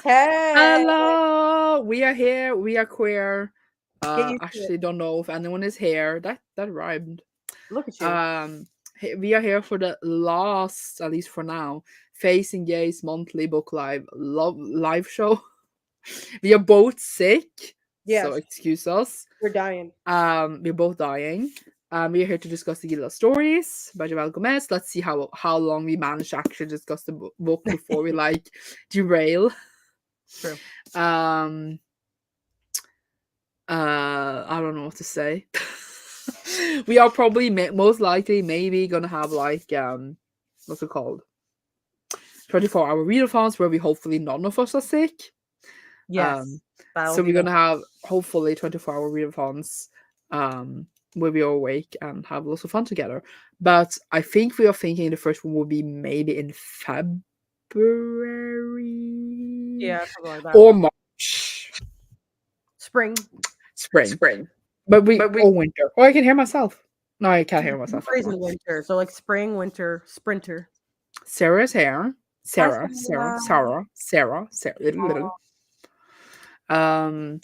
Hey, Hello, we are here. We are queer. get used to it. Actually, don't know if anyone is here. That rhymed. Look at you. Um, we are here for the last, at least for now, Facing Gay's monthly book live show. We are both sick, so Yes, excuse us. we're dying. We're both dying. We are here to discuss the Gilda Stories by Jewelle Gomez. Let's see how long we manage to actually discuss the book before we derail. True. Um, I don't know what to say. We are probably most likely maybe gonna have what's it called? 24-hour readathons where we hopefully none of us are sick. Um, Yes, that'll so be we're nice. gonna have hopefully 24-hour readathons where we are awake and have lots of fun together. But I think we are thinking the first one will be maybe in February Yeah, something like that. or March. Spring. Spring. Spring. But we But we or winter. Oh, I can hear myself. No, I can't hear myself February's anymore. in winter, so like spring, winter, sprinter. Sarah's hair. Hi, Sarah, Sarah, Sandra. Sarah, Sarah, Sarah. Aw. Um,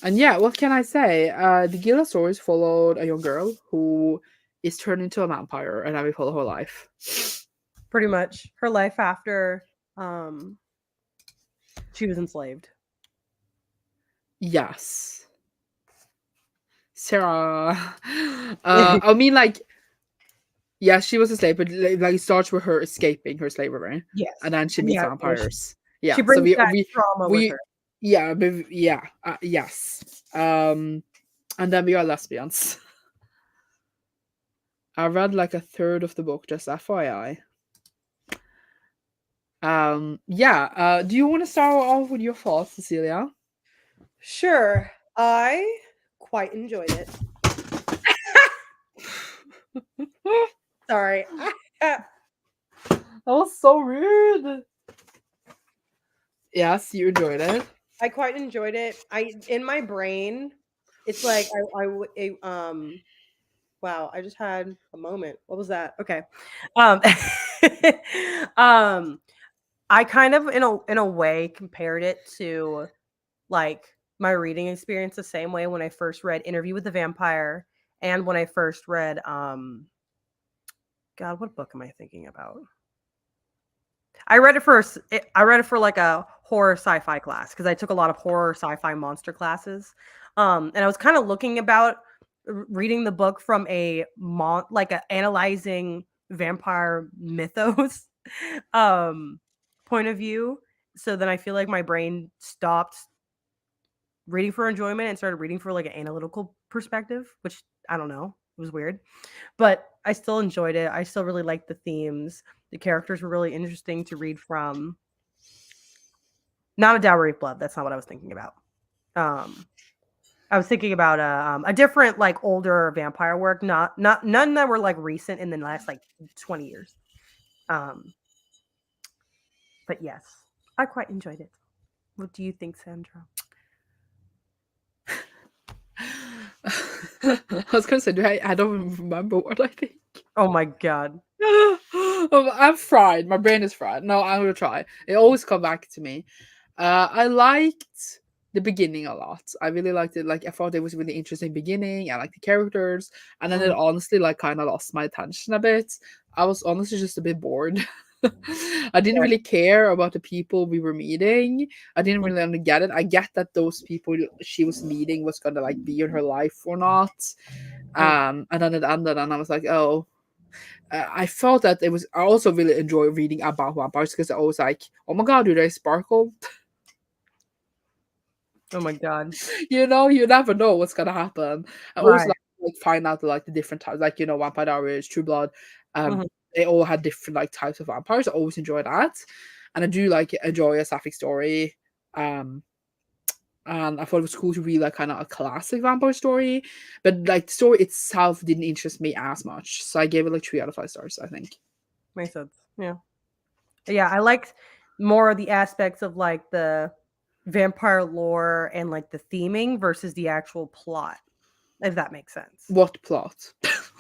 and yeah, what can I say? The Gilda Stories followed a young girl who is turned into a vampire, and now we follow her life. Pretty much her life after um she was enslaved. Yes, Sarah. I mean, yeah, she was a slave, but it starts with her escaping her slavery, Yes. and then she meets Yeah, so vampires. she Yeah, so brings that trauma with we her. yeah, yeah, yes. And then we are lesbians. I read like a third of the book, just FYI. Yeah. Do you want to start off with your thoughts, Cecilia? Sure. I quite enjoyed it. Sorry. That was so rude. Yes, you enjoyed it. I quite enjoyed it. I in my brain, it's like wow, I just had a moment. What was that? Okay. Um um I kind of in a way compared it to like my reading experience the same way when I first read Interview with the Vampire and when I first read God, what book am I thinking about? I read it for like a horror sci-fi class because I took a lot of horror sci-fi monster classes. And I was kind of looking about reading the book from like a analyzing vampire mythos um point of view. So then I feel like my brain stopped reading for enjoyment and started reading for like an analytical perspective, which I don't know. It was weird. But I still enjoyed it. I still really liked the themes. The characters were really interesting to read from. Not a Dowry of Blood. That's not what I was thinking about. Um, I was thinking about a different like older vampire work. Not none that were like recent in the last like 20 years. Um, but yes, I quite enjoyed it. What do you think, Sandra? I was gonna say, I don't remember what I think. Oh my god. I'm fried. My brain is fried. No, I'm gonna try. It always come back to me. I liked the beginning a lot. I really liked it. Like I thought it was a really interesting beginning. I liked the characters, and then it Mhm. honestly like kind of lost my attention a bit. I was honestly just a bit bored. I didn't Yeah. really care about the people we were meeting. I didn't really get it. I get that those people she was meeting was gonna like be in her life or not. Mhm. And then it ended, and I was like, oh, I felt that it was. I also really enjoy reading about vampires because I was like, oh my god, do they sparkle? Oh my god. You never know what's gonna happen. I always Right. like find out like the different types, like Vampire Diaries, True Blood. Mhm. They all had different like types of vampires. I always enjoy that, and I do like enjoy a sapphic story. Um, and I thought it was cool to read like kind of a classic vampire story, but like the story itself didn't interest me as much. So I gave it like 3 out of 5 stars, I think. Makes sense. Yeah. Yeah, I liked more of the aspects of like the vampire lore and like the theming versus the actual plot, if that makes sense. What plot?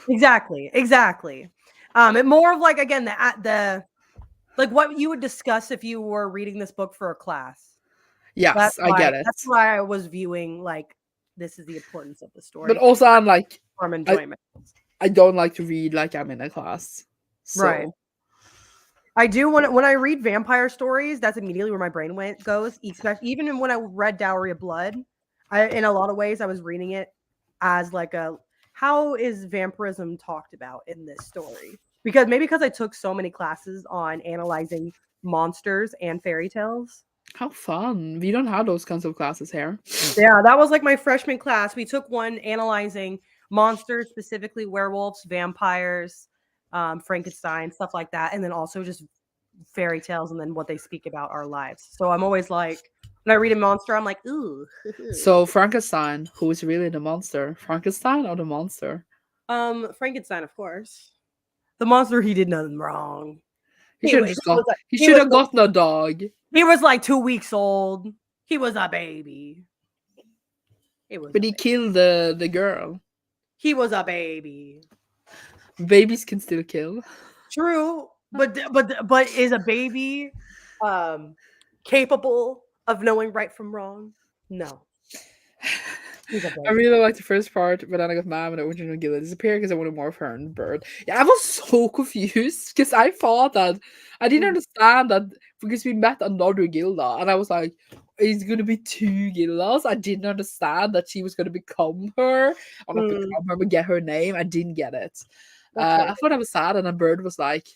Exactly, exactly. It more of like again the Like what you would discuss if you were reading this book for a class. Yes, I get it. That's why I was viewing like this is the importance of the But story also I'm like from I enjoyment. I don't like to read like I'm in a class. Right. So I do when I read vampire stories, that's immediately where my brain goes. Especially even when I read Dowry of Blood, in a lot of ways I was reading it as like a how is vampirism talked about in this story? Because maybe because I took so many classes on analyzing monsters and fairy tales. how fun. We don't have those kinds of classes here. Yeah, that was like my freshman class. We took one analyzing monsters, specifically werewolves, vampires, Frankenstein, stuff like that, and then also just fairy tales and then what they speak about our lives. So I'm always like, when I read a monster, I'm like, ooh. So Frankenstein, who is really the monster? Frankenstein or the monster? Frankenstein, of course. The monster, he did nothing wrong. He should have just got he should have gotten a dog. He was like 2 weeks old. He was a baby. But he killed the girl. He was a baby. Babies can still kill. True, but is a baby capable of knowing right from wrong? No. I really liked the first part, but then I got mad when the original Gilda disappeared because I wanted more of her and Bird. Yeah, I was so confused because I thought that I didn't understand that because we met another Gilda and I was like, it's gonna be two Gildas. I didn't understand that she was gonna become her or not become her, but get her name. I didn't get it. I thought I was sad, and then Bird was like,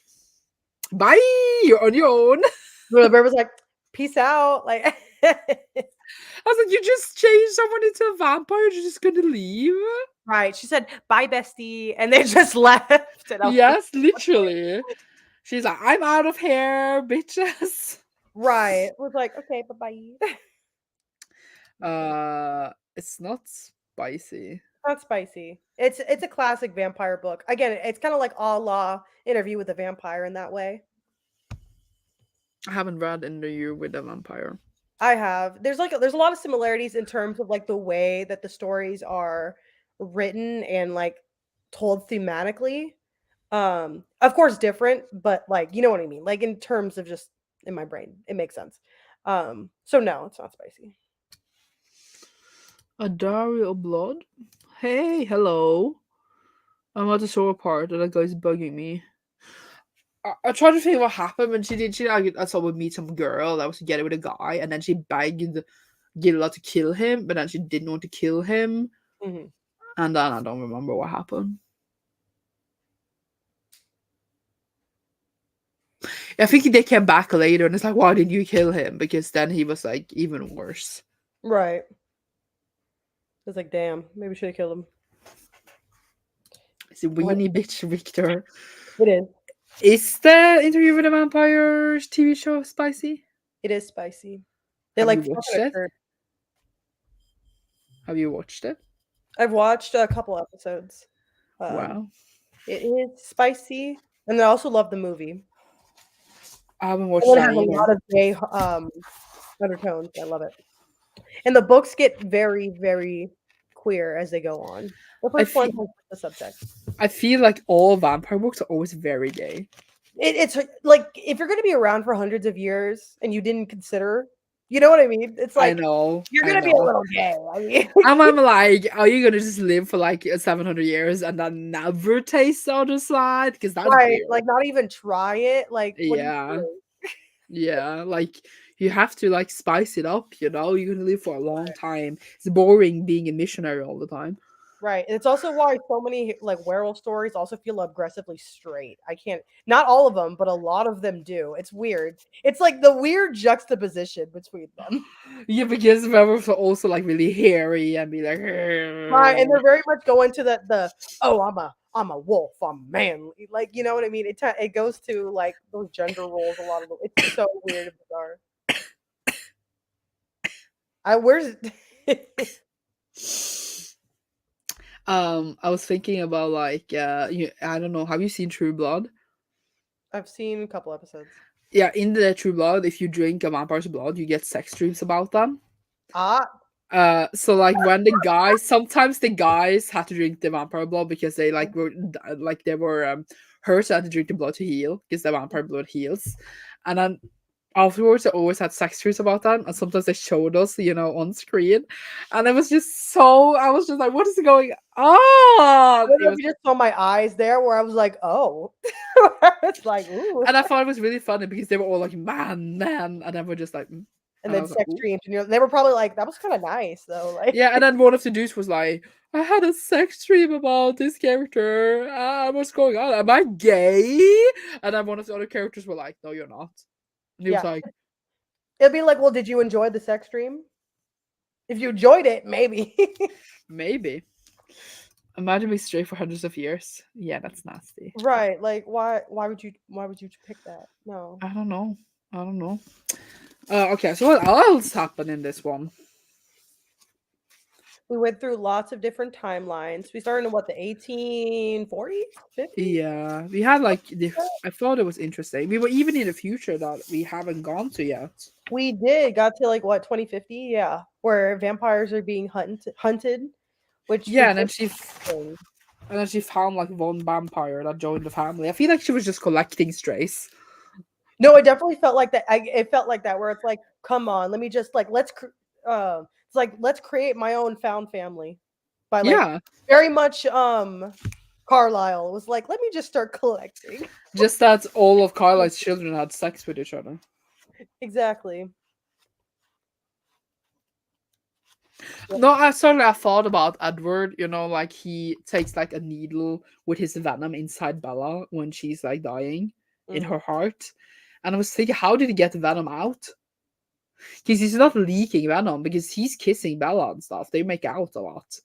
"Bye, you're on your own." The Bird was like, "Peace out." Like, I was like, "You just changed someone into a vampire. You're just gonna leave." Right. She said, "Bye, bestie," and they just left. And yes, literally. She's like, "I'm out of here, bitches." Right. I was like, "Okay, bye bye." It's not spicy. Not spicy. It's a classic vampire book. Again, it's kind of like a la Interview with a Vampire in that way. I haven't read Interview with a Vampire. I have. There's a lot of similarities in terms of like the way that the stories are written and like told thematically. Of course different, but like you know what I mean. Like in terms of just in my brain, it makes sense. So no, it's not spicy. A Diary of Blood? Hey, hello. I'm at the show apart and that guy's bugging me. I tried to think what happened when I saw would meet some girl that was together with a guy, and then she begged Gilda to kill him, but then she didn't want to kill him. Mm-hmm. And then I don't remember what happened. I think they came back later and it's like, why did you kill him? Because then he was like even worse. Right. It's like, damn, maybe should have killed him. It's a weenie bitch, Victor. It is. Is the Interview with the Vampires TV show spicy? It is spicy. They Have like you watched it? Have you watched it? I've watched a couple episodes. Wow. It is spicy, and I also love the movie. I haven't watched it that has a lot of gay undertones. I love it. And the books get very, very queer as they go on. The first one has the subtext. I feel like all vampire books are always very gay. It's like if you're going to be around for hundreds of years and you didn't consider, you know what I mean? It's like I know you're going to be a little gay. I mean, I'm like, are you gonna just live for like 700 years and then never taste the other side? Because that's right, weird. like not even try it. Like, yeah, yeah, like you have to like spice it up. You know, you're gonna live for a long time. It's boring being a missionary all the time. Right. And it's also why so many like werewolf stories also feel aggressively straight. I can't, not all of them, but a lot of them do. It's weird. It's like the weird juxtaposition between them. Yeah, because werewolves are also like really hairy and be like, right. And they're very much going to the oh, I'm a wolf, I'm manly. Like, you know what I mean? It goes to like those gender roles a lot of them. It's so weird and bizarre. Where's I was thinking about like I don't know, have you seen True Blood? I've seen a couple episodes. Yeah, in the True Blood, if you drink a vampire's blood, you get sex dreams about them. So like when sometimes the guys had to drink the vampire blood because they like were hurt, so had to drink the blood to heal because the vampire blood heals. And then afterwards, they always had sex dreams about them, and sometimes they showed us, on screen, and it was just so. I was just like, "What is going I on?" don't It know if was, you just saw my eyes there where I was like, "Oh." It's like, "Ooh." and I thought it was really funny because they were all like, "Man, man," and then we're just like, And and I then was like, sex "Ooh." dreams, and they were probably like, "That was kinda nice though." Like, Yeah, and then one of the dudes was like, "I had a sex dream about this character. What's going on? Am I gay?" And then one of the other characters were like, "No, you're not." And he was yeah. like, It'd be like, "Well, did you enjoy the sex dream? If you enjoyed it, maybe." "Maybe. Imagine being straight for hundreds of years. Yeah, that's nasty." Right, like, why would you pick that? No. I don't know. I don't know. Okay, so what else happened in this one? We went through lots of different timelines. We started in what, the 1840s? 50s? Yeah, we had like I thought it was interesting. We were even in the future that we haven't gone to yet. We did, got to, like, what, 2050? Yeah, where vampires are being hunted, which Yeah, was and then interesting. she found like one vampire that joined the family. I feel like she was just collecting strays. No, it definitely felt like that. It felt like that, where it's like, come on, let me just like it's like let's create my own found family, by like Yeah, very much Carlisle was like, let me just start collecting. just that all of Carlisle's children had sex with each other. Exactly. Yep. No, I thought about Edward. Like he takes like a needle with his venom inside Bella when she's like dying in Mhm. her heart, and I was thinking, how did he get the venom out? Because he's not leaking venom because he's kissing Bella and stuff. They make out a lot, so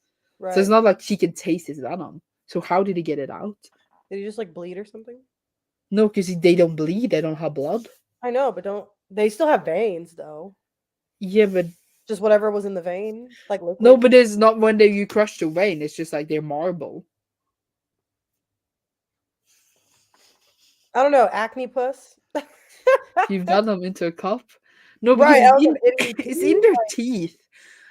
it's Right. not like she can taste his venom. So how did he get it out? Did he just like bleed or something? No, because they don't bleed. They don't have blood. I know, but don't they still have veins though? Yeah, but Just whatever was in the vein, like no, liquid. but it's not when you crush the vein. It's just like they're marble. I don't know, acne puss. You've done them into a cup. No, because Right. I was an it's idiot. in their teeth.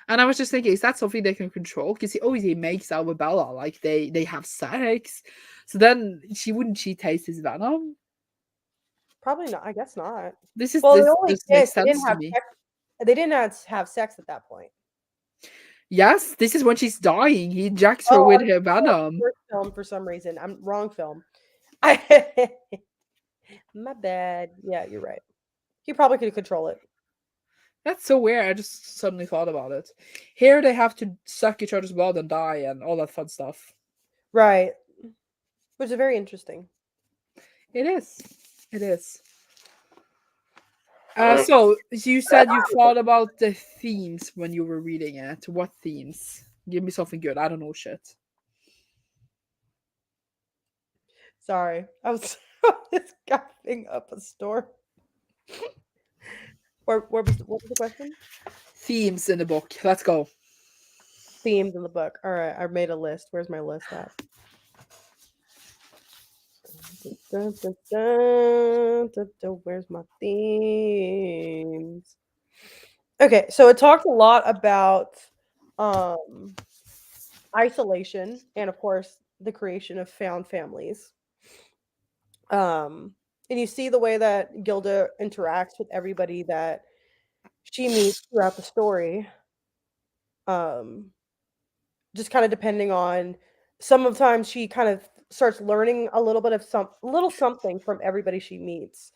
And I was just thinking, is that something they can control? Because he makes out with Bella, like they have sex. So then she taste his venom? Probably not. I guess not. This is Well, they this only this makes kissed. They didn't sense to have me. sex. They didn't have sex at that point. Yes, this is when she's dying. He injects her Oh, with I'm her thinking of the venom. first film for some reason. I'm wrong film. I My bad. Yeah, you're right. He probably could control it. That's so weird. I just suddenly thought about it. Here they have to suck each other's blood and die and all that fun stuff. Right. Which is very interesting. It is. It is. So you said you thought about the themes when you were reading it. What themes? Give me something good. I don't know shit. Sorry. I was just gapping up a store. What was the question? Themes in the book. Let's go. Themes in the book. All right, I made a list. Where's my list at? Dun, dun, dun, dun, dun, where's my themes? Okay, so it talked a lot about um isolation and of course the creation of found families. And you see the way that Gilda interacts with everybody that she meets throughout the story. Um, just kind of depending on sometimes she kind of starts learning a little bit of little something from everybody she meets.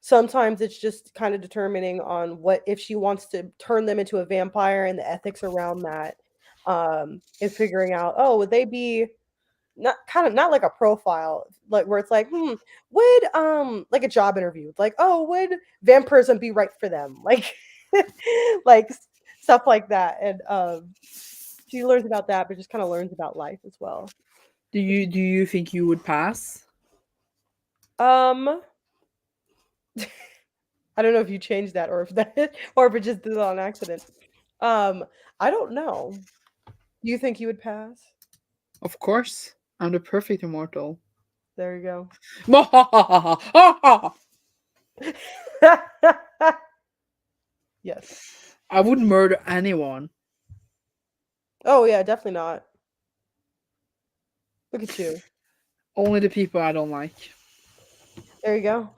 Sometimes it's just kind of determining on what if she wants to turn them into a vampire and the ethics around that. And figuring out, oh, would they be not like a profile, like where it's like, would like a job interview, like, oh, would vampirism be right for them? Like like stuff like that. And she learns about that, but just kind of learns about life as well. Do you think you would pass? Um, I don't know if you changed that or if that or if it just did it on accident. Um, I don't know. Do you think you would pass? Of course. I'm the perfect immortal. There you go. Yes. I wouldn't murder anyone. Oh yeah, definitely not. Look at you. Only the people I don't like. There you go.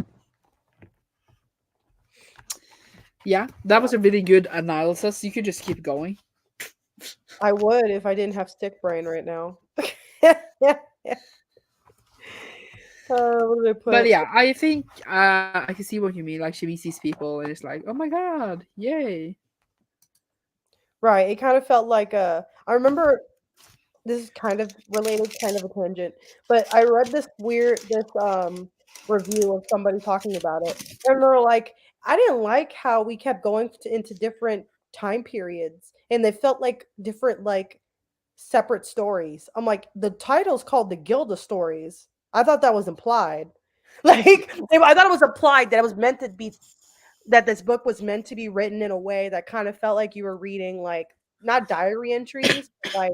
Yeah, that was a really good analysis. You could just keep going. I would if I didn't have stick brain right now. What did I But put? yeah, I think I can see what you mean. Like she meets these people and it's like, oh my god, yay. Right. It kind of felt like I remember this is kind of related, kind of a tangent, but I read this review of somebody talking about it, and they're like, I didn't like how we kept going into different time periods, and they felt like different like separate stories. I'm like, the title's called the Gilda Stories. I thought that was implied. I thought it was implied that it was meant to be that this book was meant to be written in a way that kind of felt like you were reading like not diary entries, but like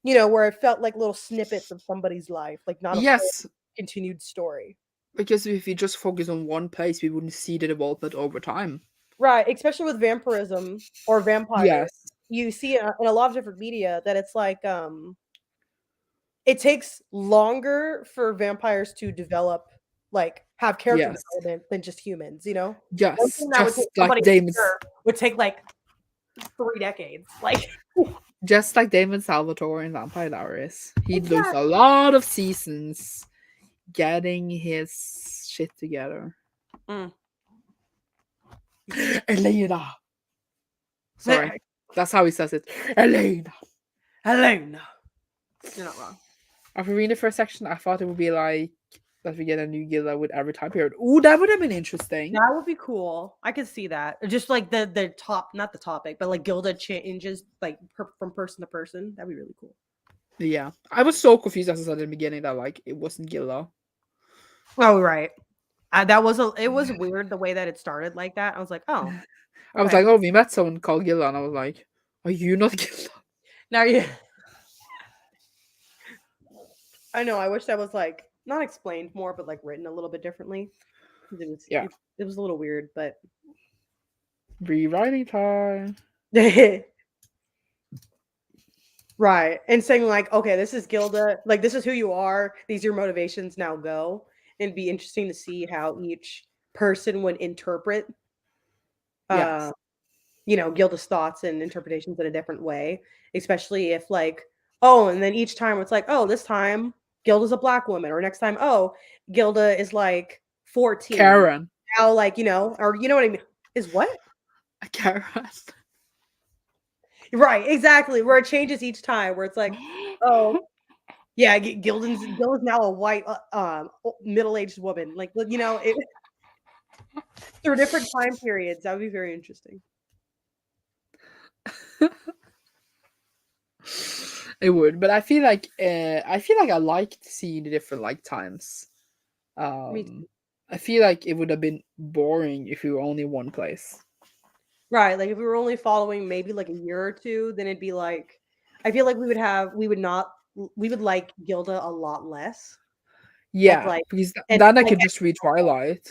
where it felt like little snippets of somebody's life, like not a full Yes, continued story. because if you just focus on one place, we wouldn't see the development over time. Right, especially with vampirism or vampires. Yes, You see it in a lot of different media that it's like it takes longer for vampires to develop, like have character yes, development than just humans, you know? One yes. thing that would take Just like somebody a Damon's, year would take like 3 decades. Like just like Damon Salvatore in Vampire Diaries. He lose a exactly. lot of seasons getting his shit together. Mm. Elena. Sorry, that's how he says it. Elena. Helena. You're not wrong. After reading the first section, I thought it would be like that we get a new Gilda with every time period. Ooh, that would have been interesting. That would be cool. I could see that. Just like the top, not the topic, but like Gilda changes like from person to person. That'd be really cool. Yeah, I was so confused as I said in the beginning that like it wasn't Gilda. Oh right. That was it was weird the way that it started like that. I was like, oh, I was okay. like, oh, we met someone called Gilda, and I was like, are you not Gilda? Now you. I know. I wish that was like not explained more, but like written a little bit differently. 'Cause Yeah, it was a little weird, but rewriting time. right. And saying like, okay, this is Gilda. Like this is who you are. These are your motivations. Now go. And it'd be interesting to see how each person would interpret uh Yes, Gilda's thoughts and interpretations in a different way, especially if like, oh, and then each time it's like, oh, this time Gilda's a black woman, or next time, oh, Gilda is like 14. Karen. Now, like, or you know what I mean? Is what? Karen. Right, exactly. Where it changes each time, where it's like, oh, yeah, Gilda's now a white, middle-aged woman. Like, through different time periods. That would be very interesting. It would, but I feel like I liked seeing the different like times. Me too. I feel like it would have been boring if we were only one place. Right, like, if we were only following maybe, like, a year or 2, then it'd be like I feel like we would not we would like Gilda a lot less, and, Yeah, like because and, then I like could just read Twilight.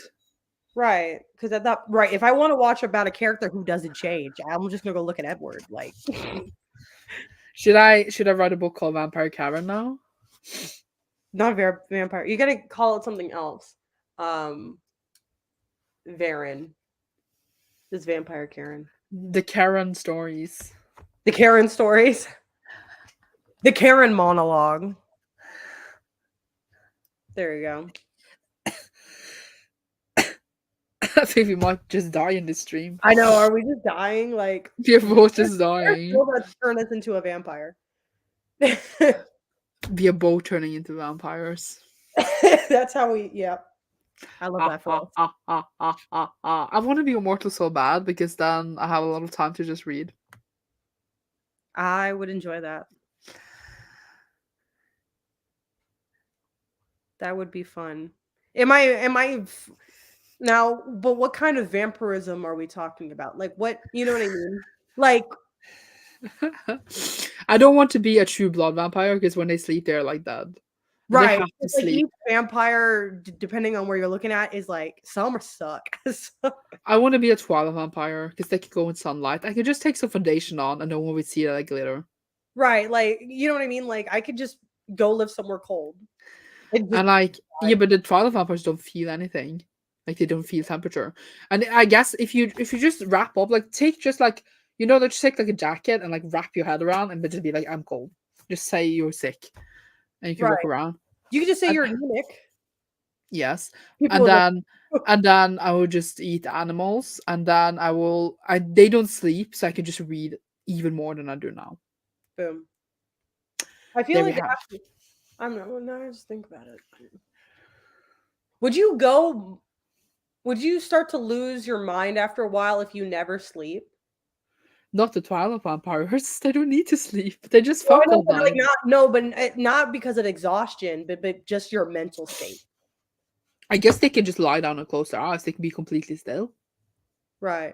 right, because at that right, if I wanna watch about a character who doesn't change, I'm just gonna go look at Edward, like, Should I write a book called Vampire Karen now? not vampire you gotta call it something else. Um, Varen. This vampire Karen. The Karen stories. The Karen stories. The Karen monologue. There you go. I think we might just die in this stream. I know, are we just dying? Like, We're both just they're dying. still gonna turn us into a vampire. We are both turning into vampires. That's how yeah. I love that for us. I want to be immortal so bad because then I have a lot of time to just read. I would enjoy that. That would be fun. Now, but what kind of vampirism are we talking about? Like what, you know what I mean? Like I don't want to be a true blood vampire because when they sleep, they're like that. They right. have to It's like sleep. each vampire, depending on where you're looking at, is like some are suck. I want to be a Twilight vampire because they could go in sunlight. I could just take some foundation on and no one would see it like glitter. Right, like you know what I mean? Like I could just go live somewhere cold. And just And like, yeah, but the Twilight vampires don't feel anything. Like they don't feel temperature. And I guess if you just wrap up, like take just like just take like a jacket and like wrap your head around and just be like, I'm cold. Just say you're sick and you can walk Right. around. You could just say And you're anemic. yes. People And would look. then I will just eat animals and then I they don't sleep, so I can just read even more than I do now. Boom. I feel There we like have. I'm not. Well, now I just think about it. Would you go? Would you start to lose your mind after a while if you never sleep? Not the Twilight vampires. They don't need to sleep. They just No, I fuck know, all but like night. not no, but not because of exhaustion, but just your mental state. I guess they can just lie down and close their eyes. They can be completely still. Right.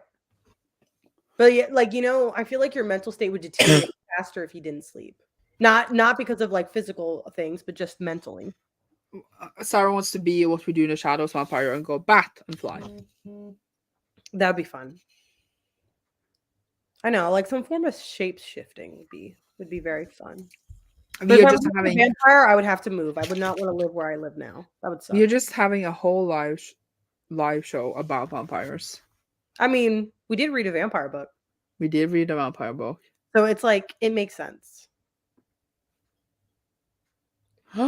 But yeah, like I feel like your mental state would deteriorate faster if you didn't sleep. Not because of like physical things, but just mentally. Sarah wants to be what we do in the shadows vampire and go bat and fly. That'd be fun. I know, like some form of shape shifting would be very fun. But We if are I just was a having vampire, I would have to move. I would not want to live where I live now. That would we are suck. just having a whole live show about vampires. I mean, we did read a vampire book, We did read a vampire book. so it's like it makes sense. I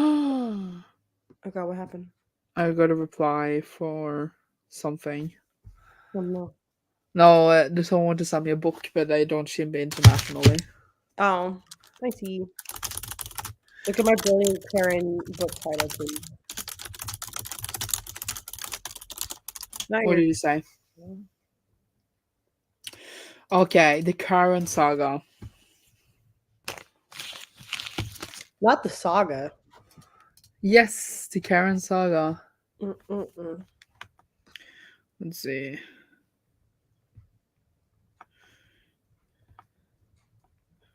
Oh God, what happened? got a reply for something. Oh no. No, there's someone want to send me a book, but I don't ship internationally. Oh, I see. Look at my brilliant Karen book title, please. Not What your. did you say? Okay, the Karen saga. Not the saga. Yes, the Karen saga. Mm-mm-mm. Let's see.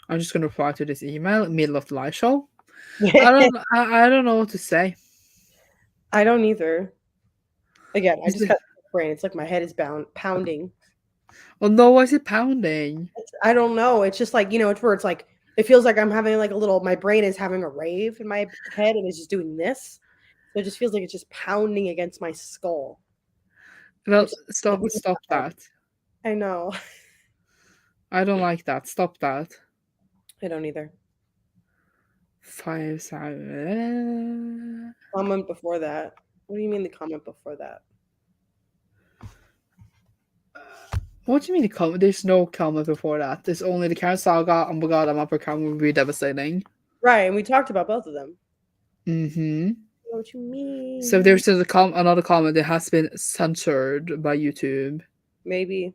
I'm just gonna reply to this email middle of the live show. I don't know what to say. I don't either. Again, I Is just it, got a brain. It's like my head is pounding. oh no, why is it pounding? I don't know. It's just like it's where it's like it feels like I'm having like a little. My brain is having a rave in my head and it's just doing this. So it just feels like it's just pounding against my skull. Well, Which stop that. I know. I don't like that. Stop that. I don't either. 5 7. Comment before that. What do you mean the comment before that? What do you mean the comment? There's no comment before that. There's only the Karen saga. Oh my god, I'm upper comment would be devastating. Right, and we talked about both of them. Mm-hmm. I know what you mean. So there's another comment that has been censored by YouTube. Maybe.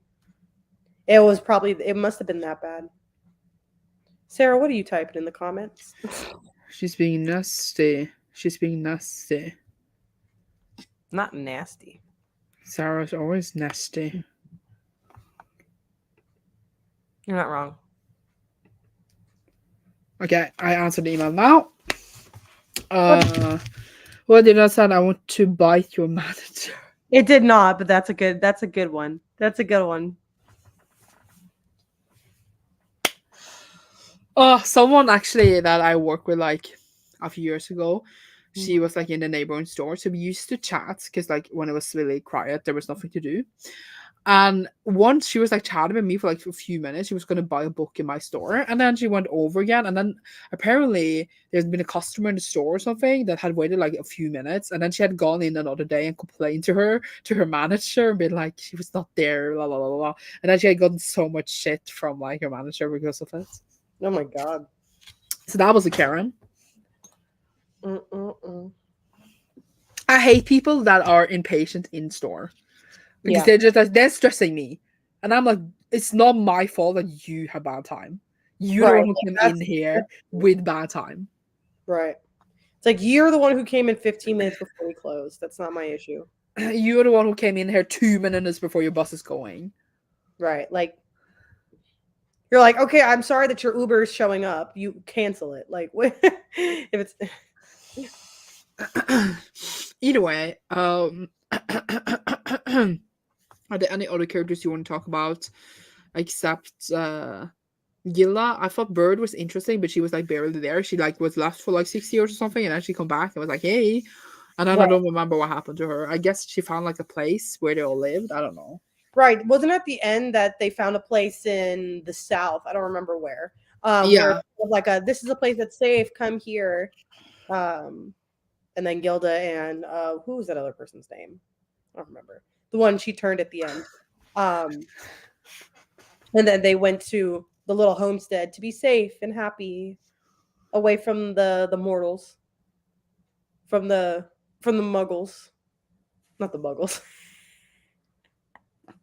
It must have been that bad. Sarah, what are you typing in the comments? She's being nasty. She's being nasty. Not nasty. Sarah's always nasty. You're not wrong. Okay, I answered the email now. Well, did I say I want to bite your manager? It did not, but that's a good one. That's a good one. Oh, someone actually that I work with like a few years ago, she was like in the neighboring store. So we used to chat because like when it was really quiet, there was nothing to do. And once she was like chatting with me for like a few minutes, she was going to buy a book in my store. And then she went over again. And then apparently there's been a customer in the store or something that had waited like a few minutes. And then she had gone in another day and complained to her manager, and been like, she was not there, blah, blah, blah, blah. And then she had gotten so much shit from like her manager because of it. Oh my God. So that was a Karen. Mm-mm-mm. I hate people that are impatient in store. Because Yeah. they're just like, they're stressing me. And I'm like, it's not my fault that you have bad time. You're the Right. one who came in here with bad time. Right. It's like you're the one who came in 15 minutes before we closed. That's not my issue. You're the one who came in here 2 minutes before your bus is going. Right. Like you're like, okay, I'm sorry that your Uber is showing up. You cancel it. Like if it's Either way, are there any other characters you want to talk about except Gilda? I thought Bird was interesting, but she was like barely there. She like was left for like 6 years or something, and then she come back and was like, "Hey, And then I Right. don't remember what happened to her. I guess she found like a place where they all lived. I don't know. Right. Wasn't at the end that they found a place in the South? I don't remember where. Where Yeah. it was like this is a place that's safe. Come here. Um, and then Gilda and who was that other person's name? I don't remember. The one she turned at the end. Um, and then they went to the little homestead to be safe and happy, away from the mortals, from the muggles, not the muggles.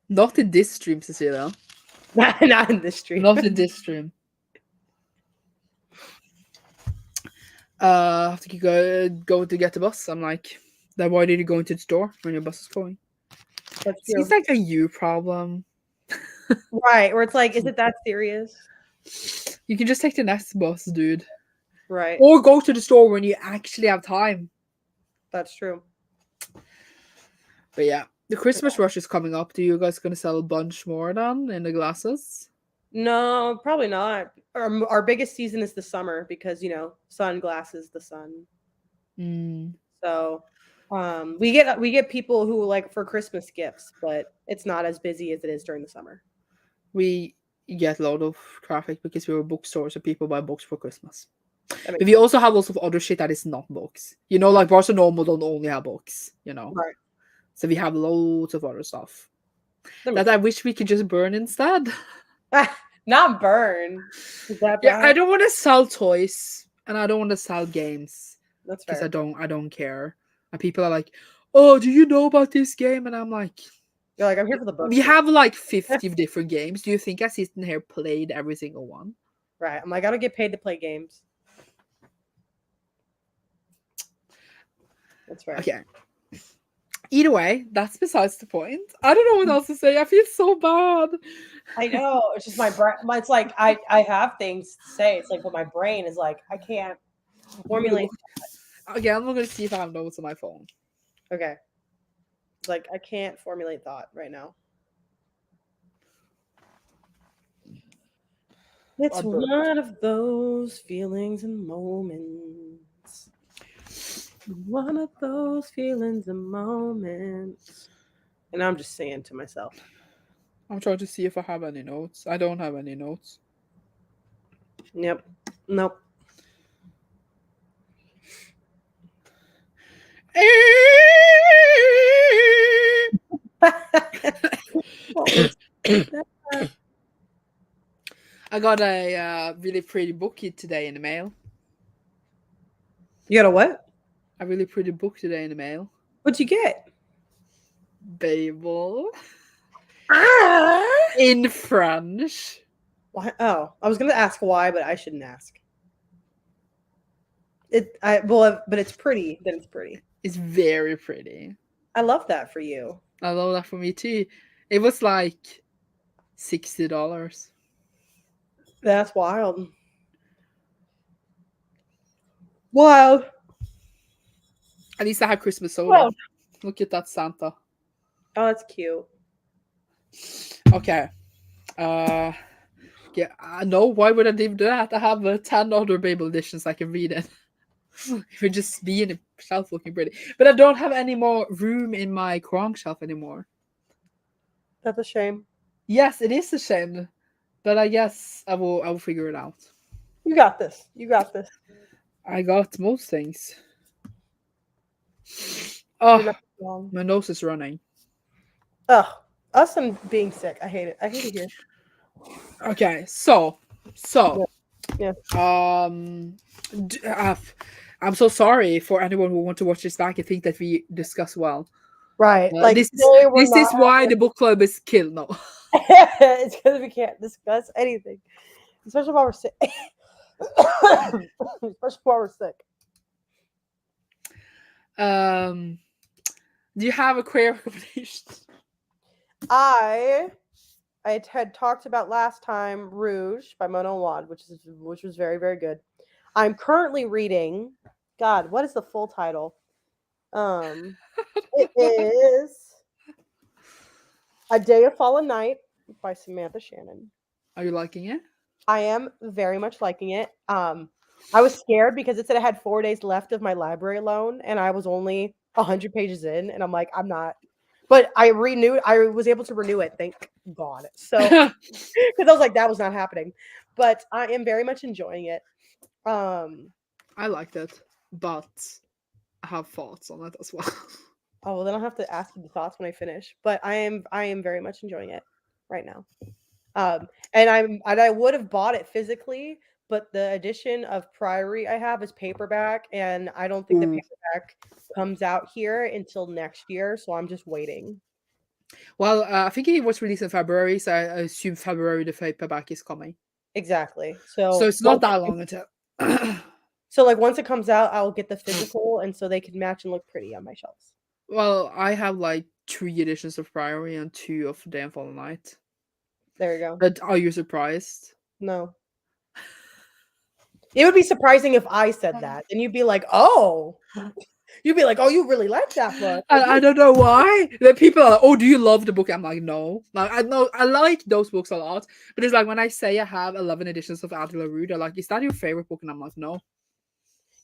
Not in this stream, Cecilia. Not in this stream. Not in this stream. I have to go to get the bus. I'm like, then why did you go into the store when your bus is going? That's See, true. it's like a you problem. Right. Or it's like, is it that serious? You can just take the next bus, dude. Right. Or go to the store when you actually have time. That's true. But yeah, the Christmas rush is coming up. Do you guys gonna sell a bunch more then in the glasses? No, probably not. Our biggest season is the summer because sunglasses, the sun. Mm. So we get people who like for Christmas gifts, but it's not as busy as it is during the summer. We get a lot of traffic because we're a bookstore, so people buy books for Christmas. That But makes we also have lots of other shit that is not books. Like Barcelona Normal don't only have books, right. So we have loads of other stuff That that makes I wish we could just burn instead. sense. Not burn. Is that Yeah, I bad? don't want to sell toys and I don't want to sell games That's because I fair. don't care. And people are like, "Oh, do you know about this game?" And I'm like, You're like, I'm here for the "We books, man. have like 50 different games. Do you think I sit in here played every single one?" Right. I'm like, I don't get paid to play games. That's fair. Okay. Either way, that's besides the point. I don't know what else to say. I feel so bad. I know. It's just my brain. It's like I have things to say. It's like, but my brain is like, I can't formulate. Okay, I'm not gonna see if I have notes on my phone. Okay. It's like I can't formulate thought right now. It's I'd burp. one of those feelings and moments. One of those feelings and moments. And I'm just saying to myself. I'm trying to see if I have any notes. I don't have any notes. Yep. Nope. I got a really pretty book today in the mail. You got a what? A really pretty book today in the mail. What'd you get? Babel. Ah! In French. Why? Oh, I was gonna ask why, but I shouldn't ask. But it's pretty. Then it's pretty. It's very pretty. I love that for you. I love that for me too. It was like $60. That's wild. Wild. At least I have Christmas soda. Well, Look at that Santa. oh, that's cute. Okay. Yeah. No. Why would I do that? I have 10 other Babel editions I can read in. It would just be in a shelf looking pretty. But I don't have any more room in my Krong shelf anymore. That's a shame. Yes, it is a shame. But I guess I will figure it out. You got this. You got this. I got most things. You're Oh, not wrong. my nose is running. Ugh. Us and being sick. I hate it. I hate it here. Okay, so Yeah. I'm so sorry for anyone who want to watch this back and think that we discuss well. Right. Like This today we're not is why the book club is killed. No. it's because we can't discuss anything, especially while we're sick. Especially while we're sick. Do you have a queer recommendation? I had talked about last time Rouge by Mona Wad, which was very, very good. I'm currently reading. God, what is the full title? It is A Day of Fallen Night by Samantha Shannon. Are you liking it? I am very much liking it. I was scared because it said I had 4 days left of my library loan, and I was only 100 pages in, and I'm like, I'm not. But I renewed. I was able to renew it. Thank God. So because I was like, that was not happening. But I am very much enjoying it. I liked it, but I have thoughts on it as well. Oh well, then I'll have to ask you the thoughts when I finish. But I am very much enjoying it right now. And I would have bought it physically, but the edition of Priory I have is paperback, and I don't think the Ooh. paperback comes out here until next year. So I'm just waiting. Well, I think it was released in February, so I assume February the paperback is coming. Exactly. So So it's not that long until. like once it comes out, I'll get the physical, and so they can match and look pretty on my shelves. Well, I have like 3 editions of Priory and 2 of Day and Fall Night. There you go. But are you surprised? No. It would be surprising if I said that. And you'd be like, "Oh." You'd be like, "Oh, you really like that book." Like, I don't know why. The people are like, "Oh, do you love the book?" I'm like, "No." Like, I know I like those books a lot, but it's like when I say I have 11 editions of Adela Rude, they're like, "Is that your favorite book?" And I'm like, "No."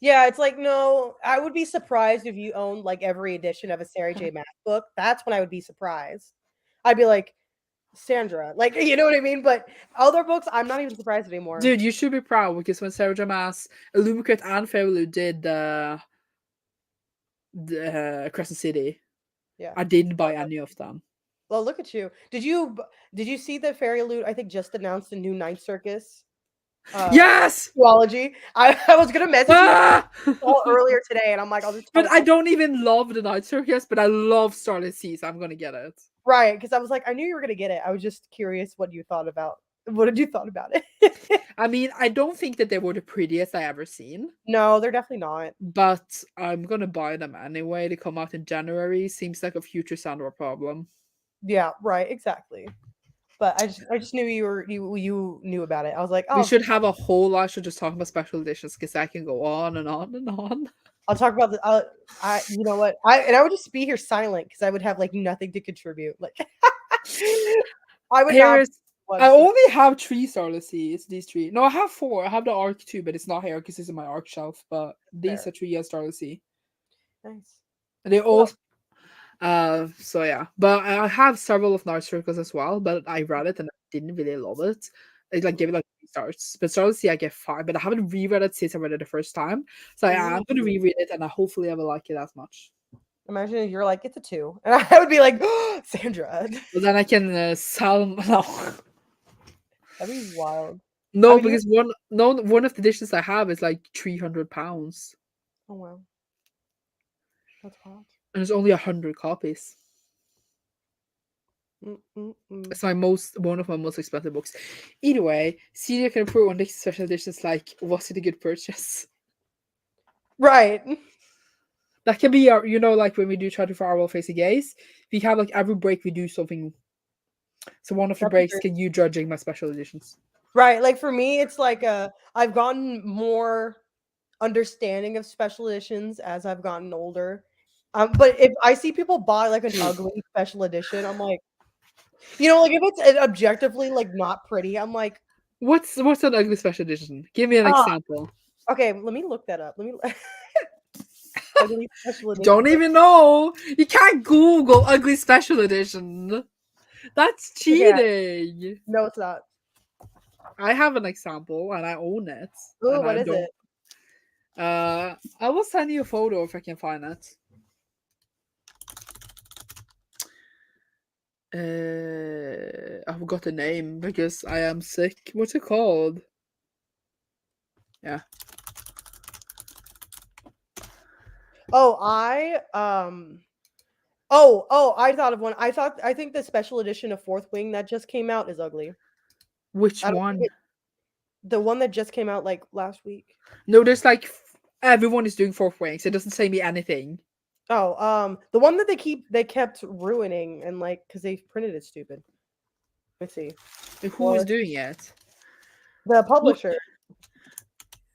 yeah, it's like, no, I would be surprised if you owned like every edition of a Sarah J. Maas book. That's when I would be surprised. I'd be like, Sandra, like, you know what I mean? But other books, I'm not even surprised anymore. Dude, you should be proud because when Sarah J. Maas, Illumicrate, and Fairloo did the Crescent City, Yeah. I didn't buy any of them. Well, look at you. Did you see that Fairy Loot? I think just announced a new Ninth Circus Yes. duology. I was gonna message you Ah! all earlier today, and I'm like, I'll just tell But I you. don't even love the Night Circus, but I love Starlit Seas. I'm gonna get it. Right, because I was like, I knew you were gonna get it. I was just curious what you thought about. What did you thought about it? I mean, I don't think that they were the prettiest I ever seen, No, they're definitely not. but I'm gonna buy them anyway. They come out in January. Seems like a future Sandra problem. Yeah, right, exactly. But I just knew you knew about it. I was like, We oh, should have a whole lot should just talk about special editions because I can go on and on and on. I'll talk about the. I you know what I would just be here silent because I would have like nothing to contribute. Like I would Here not is one I to. only have 3 Starless. These 3. No, I have 4. I have the Arc too, but it's not here because it's in my Arc shelf. But these Fair. are 3 Starless. Nice. They Well, all so yeah. But I have several of Night Circles as well, but I read it and I didn't really love it. I like gave it like 3 stars. But Starless I get 5, but I haven't reread it since I read it the first time. So I am gonna ooh, reread it and I hopefully I will like it as much. imagine if you're like, it's a 2. And I would be like, oh, Sandra. But then I can sell no. That'd be wild. I No, mean, you. because one of the dishes I have is like £300. Oh wow, that's wild. And there's only 100 copies. Mm-mm-mm. It's one of my most expensive books. Either way, Celia can approve on this special editions like was it a good purchase? Right. That can be our, like when we do try to for our world facing gaze, we have like every break we do something. So one of the That's breaks true. can you judging my special editions. Right. Like for me, it's like I've gotten more understanding of special editions as I've gotten older. But if I see people buy like an ugly special edition, I'm like, like if it's objectively like not pretty, I'm like, What's an ugly special edition? Give me an ah, example. okay, let me look that up. Let me ugly special edition. Don't even know. You can't Google ugly special edition. That's Yeah, cheating. no, it's not. I have an example and I own it. Ooh, And what I is don't it? I will send you a photo if I can find it. I forgot the name because I am sick. What's it called? Yeah. Oh, I thought of one. I think the special edition of Fourth Wing that just came out is ugly. Which I don't think one? the one that just came out like last week. No, there's like everyone is doing fourth wings. It doesn't say me anything. Oh, the one that they kept ruining and like because they printed it stupid. Let's see. Who is Or doing it? the Look, publisher.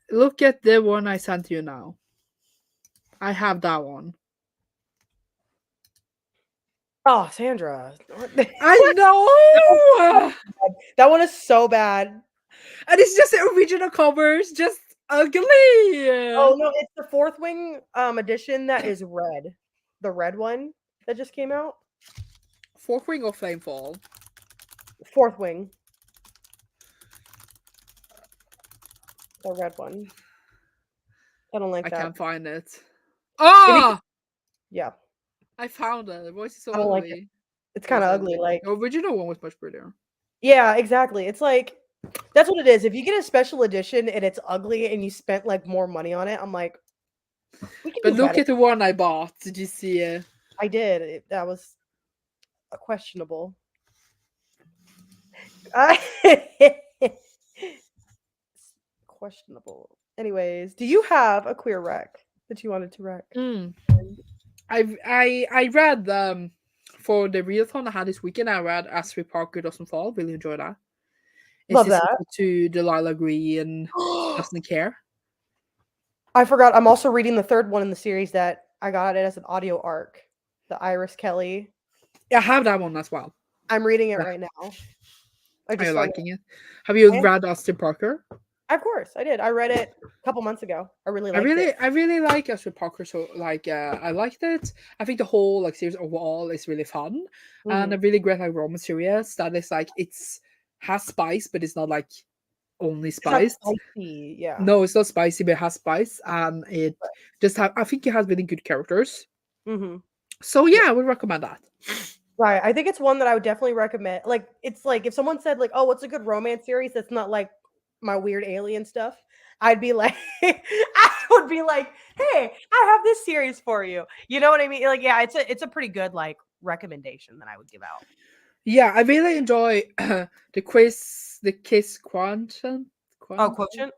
look at the one I sent you now. I have that one. Oh, Sandra. I know. That one is so bad. And it's just the original covers, just ugly. Oh no, it's the Fourth Wing edition that is red. the red one that just came out. Fourth Wing or Flamefall? Fourth Wing. The red one. I don't like I that. can't find it. Maybe Ah! yeah. I found it. The voice is so I don't like it. ugly. It's It is kind of ugly. ugly. Like The original one was much prettier. yeah, exactly. It's like that's what it is. If you get a special edition and it's ugly and you spent like more money on it, I'm like, we can But do look better. at the one I bought. Did you see it? I did. That was questionable. Questionable. Anyways, do you have a queer rec that you wanted to rec? Mm. I read for the readathon I had this weekend. I read Ashley Parker Doesn't Fall. Really enjoyed that. It's Love the that. sequel to Delilah Green Doesn't Care. I forgot. I'm also reading the third one in the series that I got it as an audio arc. The Iris Kelly. Yeah, I have that one as well. I'm reading it Yeah. right now. I Are just you started. liking it? Have you I am- read Austin Parker? Of course, I did. I read it a couple months ago. I really liked it. I really like Ashley Parker. So like, I liked it. I think the whole like series overall is really fun and Mhm. a really great like romance series that is like it's has spice, but it's not like only It's not spice. spicy. Yeah. No, it's not spicy, but it has spice, and it just have. I think it has really good characters. Mm-hmm. So yeah, I would recommend that. Right. I think it's one that I would definitely recommend. Like, it's like if someone said, like, oh, what's a good romance series that's not like my weird alien stuff, I'd be like, I would be like, hey, I have this series for you. You know what I mean? Like, yeah, it's a pretty good like recommendation that I would give out. Yeah, I really enjoy the kiss quantum. Oh, Quantum? quotient.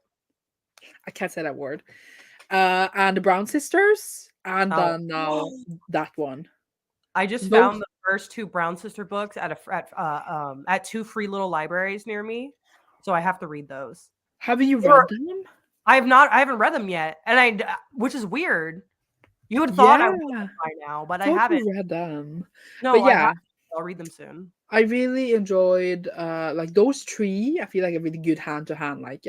I can't say that word. And the Brown Sisters, and Oh, then now that one. I just Those found the first two Brown Sister books at two free little libraries near me, so I have to read those. have you They were- read them? I have not. I haven't read them yet, and which is weird. You would have thought I would Yeah, have by now, but I thought haven't. you read them. But No, I yeah, haven't. I'll read them soon. I really enjoyed like those three. I feel like a really good hand to hand like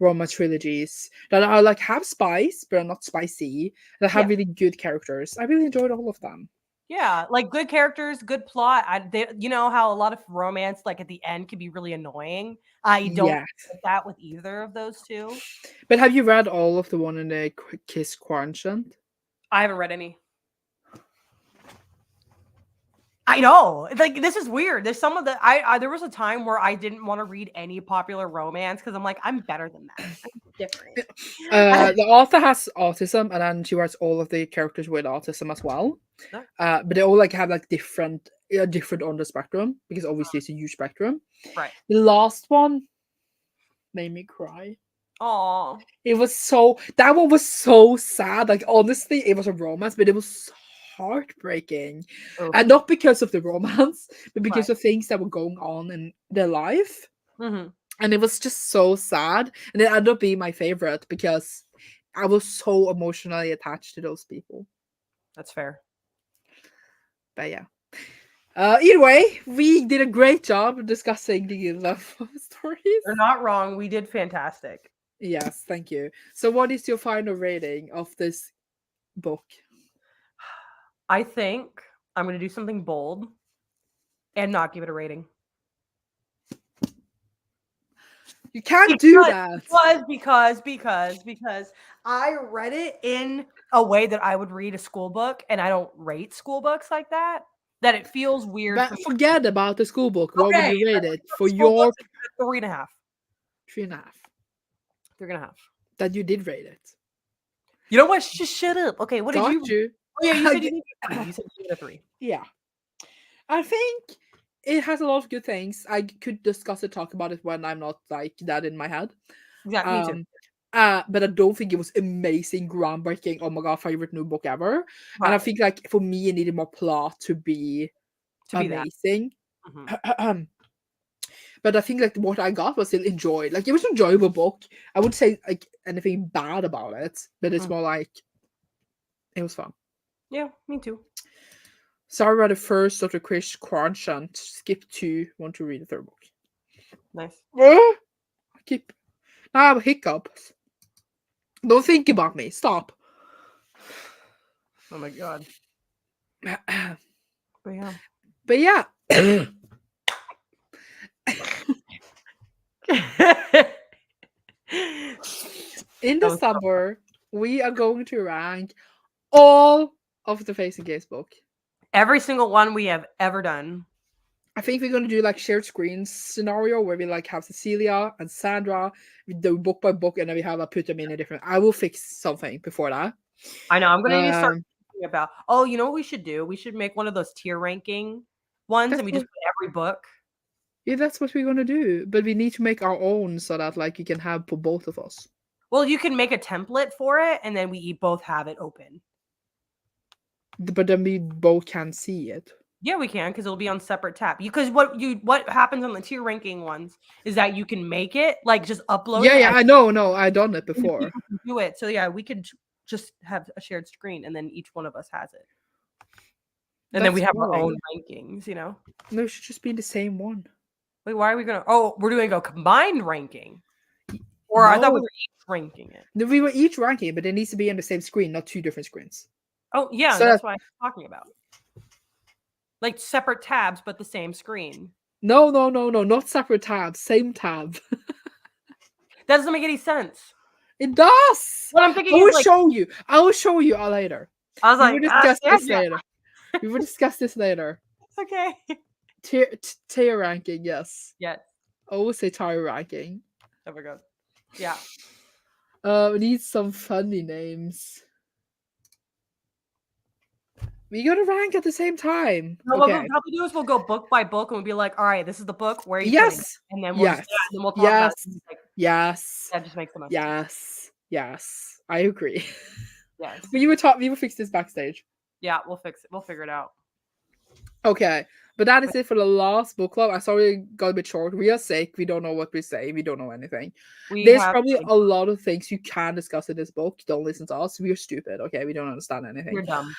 romance trilogies that are like have spice but are not spicy. That have Yeah, really good characters. I really enjoyed all of them. yeah, like good characters, good plot. You know how a lot of romance, like at the end, can be really annoying. I don't Yeah. get that with either of those two. But have you read all of the one in the Kiss Quotient? I haven't read any. I know. Like this is weird. There's some of the I there was a time where I didn't want to read any popular romance because I'm like, I'm better than that. I'm different. The author has autism, and then she writes all of the characters with autism as well. No. But they all like have like different on the spectrum because obviously it's a huge spectrum. Right. The last one made me cry. Oh. It was so that one was so sad. Like honestly, it was a romance, but it was heartbreaking, and not because of the romance, but because Right. of things that were going on in their life. Mm-hmm. And it was just so sad, and it ended up being my favorite because I was so emotionally attached to those people. That's fair. But yeah. Either way, we did a great job of discussing the love stories. You're not wrong. We did fantastic. Yes, thank you. So, what is your final rating of this book? I think I'm going to do something bold and not give it a rating. You can't do that. Because I read it in a way that I would read a school book, and I don't rate school books like that. That it feels weird. But For me. forget about the school book. What would Okay, you rate it for school your books, 3.5. 3.5? 3.5. That you did rate it. You know what? Just shut up. Okay, what did Got you? Oh yeah, you said you gave it a 3. Yeah. I think it has a lot of good things. I could discuss it, talk about it when I'm not like that in my head. Yeah, me too. But I don't think it was amazing, groundbreaking. Oh my god, favorite new book ever. Right. And I think like for me, it needed more plot to be amazing. Mm-hmm. But I think like what I got was still enjoyed. Like it was an enjoyable book. I wouldn't say like anything bad about it, but it's more like it was fun. Yeah, me too. Sorry about the first of the Chris Quotient. Skip 2. Want to read the third book. Nice. I keep. Now I have hiccups. Don't think about me. Stop. Oh my god. But yeah. But yeah, in That was December, we are going to rank all of the Facing Games book. every single one we have ever done. I think we're gonna do like shared screens scenario where we like have Cecilia and Sandra, we do book by book, and then we have put them in a different. I will fix something before that. I know. I'm gonna need to start Um, thinking about. Oh, you know what we should do? We should make one of those tier ranking ones, and that's we what just put every book. yeah, that's what we're gonna do. But we need to make our own so that like you can have for both of us. Well, you can make a template for it, and then we both have it open. But then we both can see it. Yeah, we can because it'll be on separate tab. Because what happens on the tier ranking ones is that you can make it like just upload Yeah, it yeah, and I know, no, I done it and before. people can do it. So yeah, we could just have a shared screen, and then each one of us has it, and then we That's have our boring. own rankings. You know. No, it should just be the same one. Wait, why are we gonna? Oh, we're doing a combined ranking, or I thought we No, were each ranking it. no, we were each ranking, but it needs to be on the same screen, not two different screens. Oh yeah, So that's that what I'm talking about. Like separate tabs, but the same screen. no, no, no, no, not separate tabs, same tab. That doesn't make any sense. It does. What I'm I thinking is will like show you. I will show you later. I was We will like, discuss this Sandra. later. We will discuss this later. Okay. Tier ranking, yes. Yes. I will say tier ranking. Oh my god. Yeah. We need some funny names. We gotta rank at the same time. No, what we'll Okay. probably do is we'll go book by book and we'll be like, all right, this is the book. Where are you putting it? Yes. And then we'll Yes. just and then we'll talk about Yes. it. Like, Yes. that just makes the most sense. Yes. Yes. I agree. Yes. But you were talk. We will fix this backstage. Yeah, we'll fix it. We'll figure it out. Okay, but that is it for the last book club. I'm sorry it got a bit short. We are sick. We don't know what we say. We don't know anything. We There's have probably a lot of things you can discuss in this book. Don't listen to us. We're stupid. Okay, we don't understand anything. you're dumb.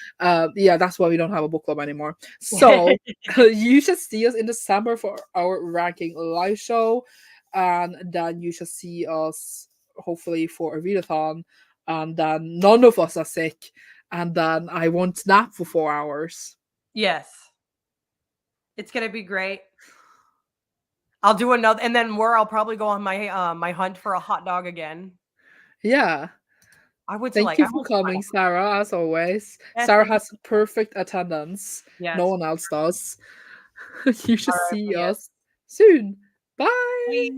Yeah, that's why we don't have a book club anymore. So you should see us in December for our ranking live show, and then you should see us hopefully for a readathon, and then none of us are sick, and then I won't nap for 4 hours. Yes. It's gonna be great. I'll do another and then where I'll probably go on my my hunt for a hot dog again. Yeah. I would Thank like you I for want to find coming, Sarah, as always. yes, Sarah thank you. has perfect attendance. No Yes. one else does. You should All right, see but yes. us soon. Bye. Bye.